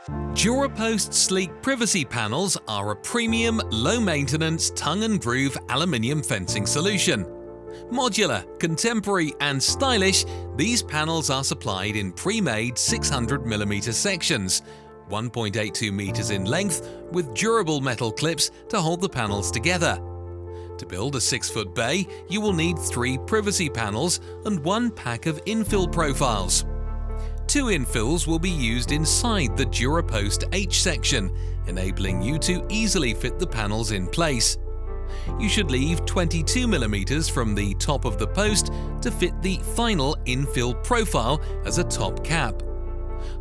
DuraPost sleek privacy panels are a premium, low-maintenance, tongue-and-groove aluminium fencing solution. Modular, contemporary and stylish, these panels are supplied in pre-made 600mm sections, 1.82 meters in length, with durable metal clips to hold the panels together. To build a 6-foot bay, you will need 3 privacy panels and 1 pack of infill profiles. 2 infills will be used inside the DuraPost H section, enabling you to easily fit the panels in place. You should leave 22mm from the top of the post to fit the final infill profile as a top cap.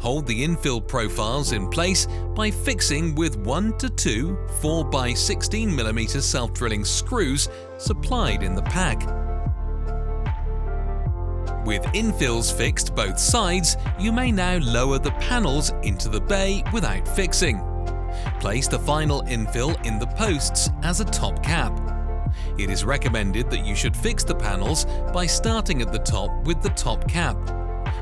Hold the infill profiles in place by fixing with 1 to 2 4x16mm self-drilling screws supplied in the pack. With infills fixed both sides, you may now lower the panels into the bay without fixing. Place the final infill in the posts as a top cap. It is recommended that you should fix the panels by starting at the top with the top cap,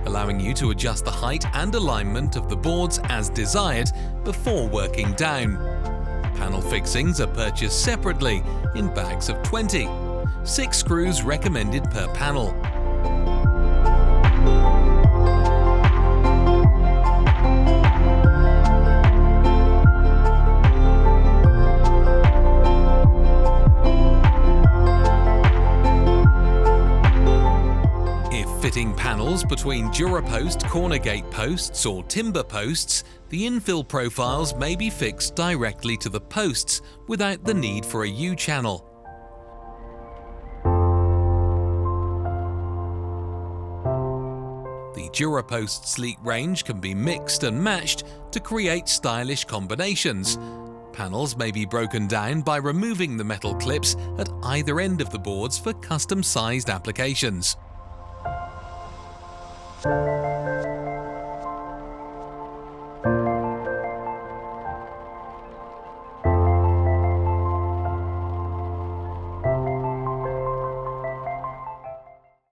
allowing you to adjust the height and alignment of the boards as desired before working down. Panel fixings are purchased separately in bags of 20. 6 screws recommended per panel. Fitting panels between DuraPost corner gate posts or timber posts, the infill profiles may be fixed directly to the posts without the need for a U-channel. The DuraPost sleek range can be mixed and matched to create stylish combinations. Panels may be broken down by removing the metal clips at either end of the boards for custom-sized applications.